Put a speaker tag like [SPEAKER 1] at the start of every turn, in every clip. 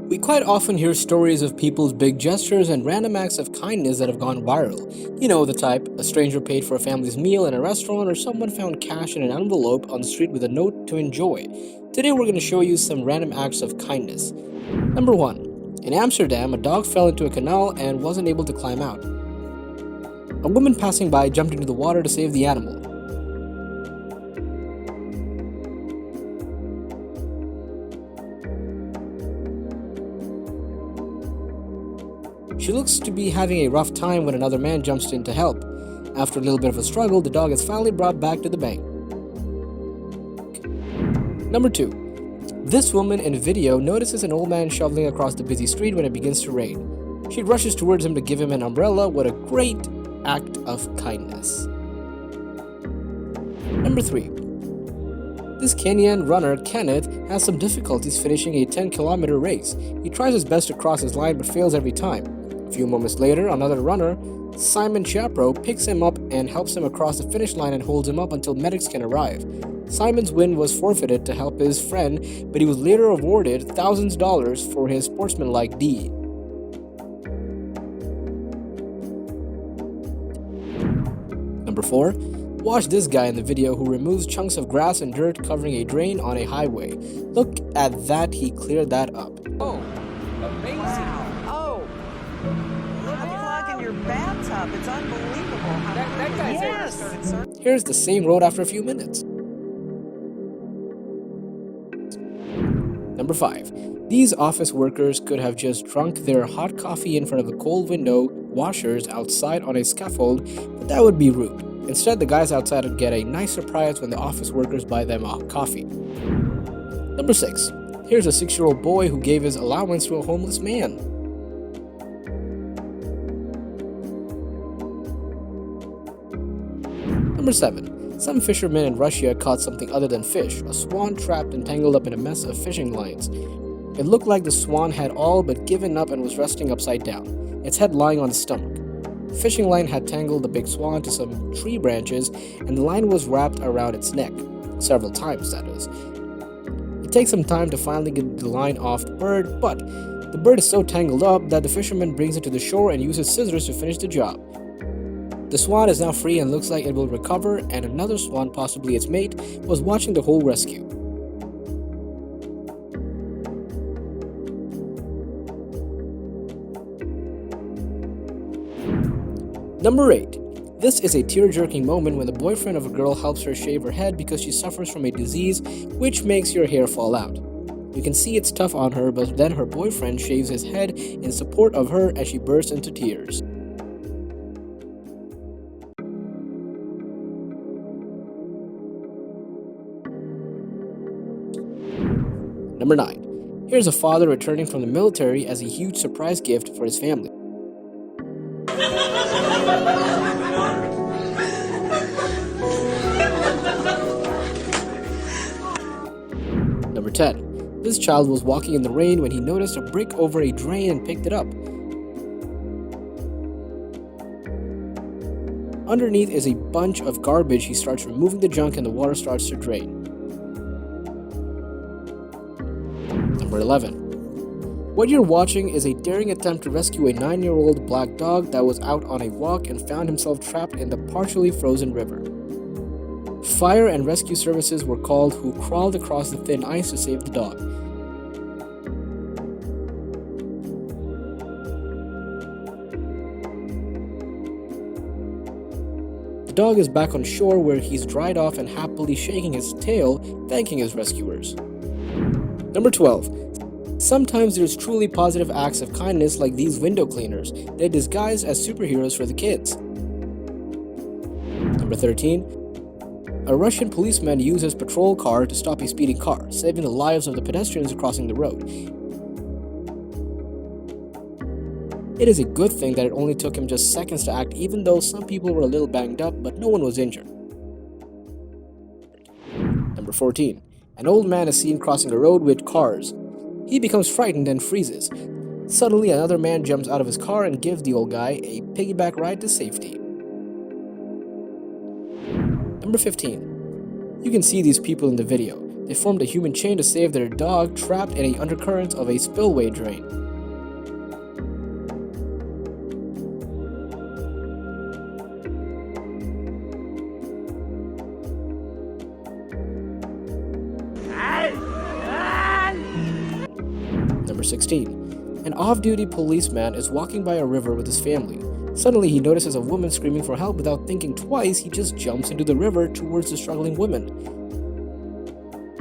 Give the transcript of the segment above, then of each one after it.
[SPEAKER 1] We quite often hear stories of people's big gestures and random acts of kindness that have gone viral. You know the type: a stranger paid for a family's meal in a restaurant, or someone found cash in an envelope on the street with a note to enjoy. Today we're going to show you some random acts of kindness. Number 1. In Amsterdam, a dog fell into a canal and wasn't able to climb out. A woman passing by jumped into the water to save the animal. She looks to be having a rough time when another man jumps in to help. After a little bit of a struggle, the dog is finally brought back to the bank. Number 2. This woman in video notices an old man shoveling across the busy street when it begins to rain. She rushes towards him to give him an umbrella. What a great act of kindness. Number 3. This Kenyan runner, Kenneth, has some difficulties finishing a 10-kilometer race. He tries his best to cross his line but fails every time. A few moments later, another runner, Simon Chapro, picks him up and helps him across the finish line and holds him up until medics can arrive. Simon's win was forfeited to help his friend, but he was later awarded thousands of dollars for his sportsmanlike deed. Number 4. Watch this guy in the video who removes chunks of grass and dirt covering a drain on a highway. Look at that, he cleared that up.
[SPEAKER 2] Oh, amazing!
[SPEAKER 3] Wow. Oh, look at the clock in your bathtub. It's unbelievable.
[SPEAKER 2] That guy's
[SPEAKER 3] Yes.
[SPEAKER 1] Here's the same road after a few minutes. Number 5. These office workers could have just drunk their hot coffee in front of the cold window washers outside on a scaffold, but that would be rude. Instead, the guys outside would get a nice surprise when the office workers buy them a coffee. Number 6. Here's a 6-year-old boy who gave his allowance to a homeless man. Number 7. Some fishermen in Russia caught something other than fish, a swan trapped and tangled up in a mess of fishing lines. It looked like the swan had all but given up and was resting upside down, its head lying on its stomach. The fishing line had tangled the big swan to some tree branches, and the line was wrapped around its neck. Several times, that is. It takes some time to finally get the line off the bird, but the bird is so tangled up that the fisherman brings it to the shore and uses scissors to finish the job. The swan is now free and looks like it will recover, and another swan, possibly its mate, was watching the whole rescue. Number 8. This is a tear-jerking moment when the boyfriend of a girl helps her shave her head because she suffers from a disease which makes your hair fall out. You can see it's tough on her, but then her boyfriend shaves his head in support of her as she bursts into tears. Number 9. Here's a father returning from the military as a huge surprise gift for his family. Number 10. This child was walking in the rain when he noticed a brick over a drain and picked it up. Underneath is a bunch of garbage. He starts removing the junk and the water starts to drain. Number 11. What you're watching is a daring attempt to rescue a 9-year-old black dog that was out on a walk and found himself trapped in the partially frozen river. Fire and rescue services were called, who crawled across the thin ice to save the dog. The dog is back on shore where he's dried off and happily shaking his tail, thanking his rescuers. Number 12. Sometimes there's truly positive acts of kindness like these window cleaners. They're disguised as superheroes for the kids. Number 13. A Russian policeman used his patrol car to stop a speeding car, saving the lives of the pedestrians crossing the road. It is a good thing that it only took him just seconds to act, even though some people were a little banged up, but no one was injured. Number 14. An old man is seen crossing a road with cars. He becomes frightened and freezes. Suddenly, another man jumps out of his car and gives the old guy a piggyback ride to safety. Number 15. You can see these people in the video. They formed a human chain to save their dog trapped in an undercurrent of a spillway drain. Number 16. An off-duty policeman is walking by a river with his family. Suddenly, he notices a woman screaming for help. Without thinking twice, he just jumps into the river towards the struggling woman.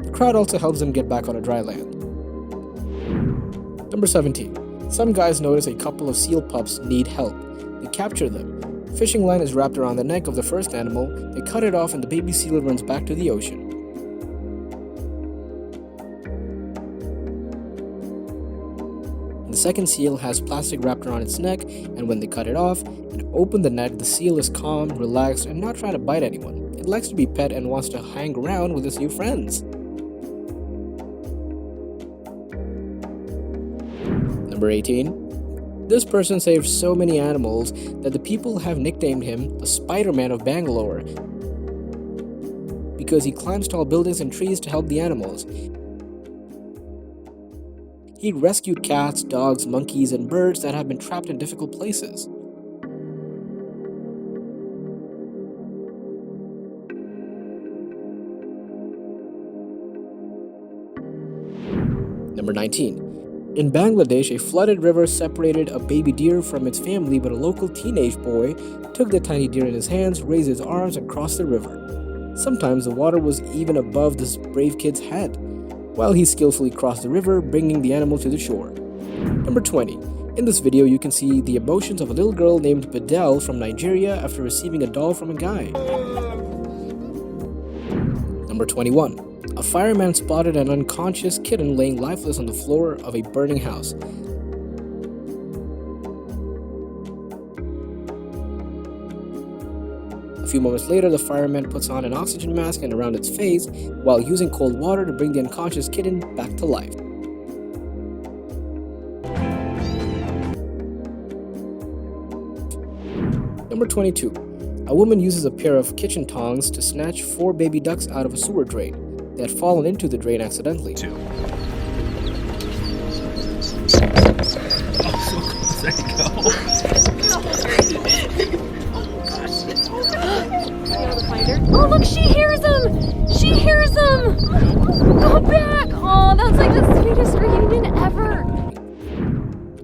[SPEAKER 1] The crowd also helps him get back on a dry land. Number 17. Some guys notice a couple of seal pups need help. They capture them. Fishing line is wrapped around the neck of the first animal. They cut it off and the baby seal runs back to the ocean. The second seal has plastic wrapped around its neck, and when they cut it off and open the neck, the seal is calm, relaxed, and not trying to bite anyone. It likes to be pet and wants to hang around with its new friends. Number 18. This person saved so many animals that the people have nicknamed him the Spiderman of Bangalore because he climbs tall buildings and trees to help the animals. He rescued cats, dogs, monkeys, and birds that have been trapped in difficult places. Number 19. In Bangladesh, a flooded river separated a baby deer from its family, but a local teenage boy took the tiny deer in his hands, raised his arms, and crossed the river. Sometimes the water was even above this brave kid's head, while he skillfully crossed the river, bringing the animal to the shore. Number 20. In this video, you can see the emotions of a little girl named Bedell from Nigeria after receiving a doll from a guy. Number 21. A fireman spotted an unconscious kitten laying lifeless on the floor of a burning house. A few moments later, the fireman puts on an oxygen mask and around its face while using cold water to bring the unconscious kitten back to life. Number 22. A woman uses a pair of kitchen tongs to snatch 4 baby ducks out of a sewer drain. They had fallen into the drain accidentally.
[SPEAKER 4] Oh, look, she hears him! She hears him! Go back! Oh, that's like the sweetest reunion ever!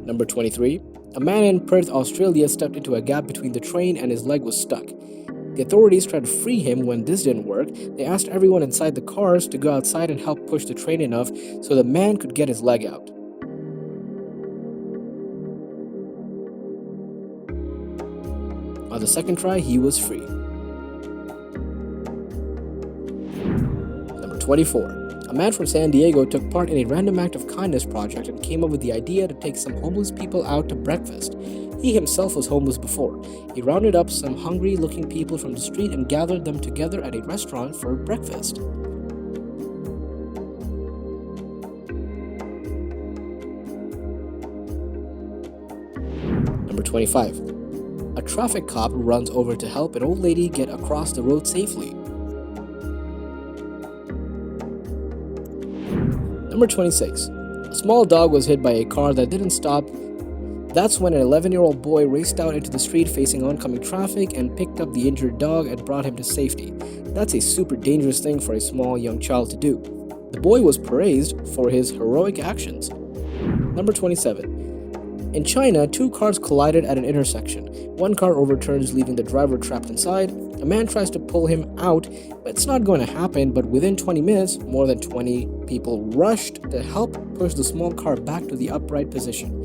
[SPEAKER 1] Number 23. A man in Perth, Australia stepped into a gap between the train and his leg was stuck. The authorities tried to free him. When this didn't work, they asked everyone inside the cars to go outside and help push the train enough so the man could get his leg out. On the second try, he was free. Number 24. A man from San Diego took part in a random act of kindness project and came up with the idea to take some homeless people out to breakfast. He himself was homeless before. He rounded up some hungry-looking people from the street and gathered them together at a restaurant for breakfast. Number 25. A traffic cop runs over to help an old lady get across the road safely. Number 26. A small dog was hit by a car that didn't stop. That's when an 11-year-old boy raced out into the street facing oncoming traffic and picked up the injured dog and brought him to safety. That's a super dangerous thing for a small young child to do. The boy was praised for his heroic actions. Number 27. In China, 2 cars collided at an intersection. One car overturns, leaving the driver trapped inside. A man tries to pull him out, but it's not going to happen. But within 20 minutes, more than 20 people rushed to help push the small car back to the upright position.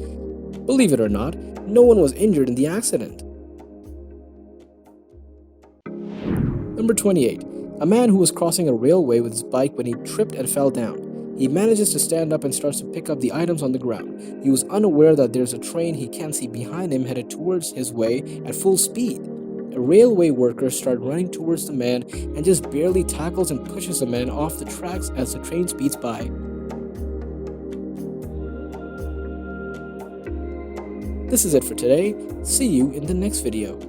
[SPEAKER 1] Believe it or not, no one was injured in the accident. Number 28. A man who was crossing a railway with his bike when he tripped and fell down. He manages to stand up and starts to pick up the items on the ground. He was unaware that there's a train he can't see behind him headed towards his way at full speed. A railway worker starts running towards the man and just barely tackles and pushes the man off the tracks as the train speeds by. This is it for today. See you in the next video.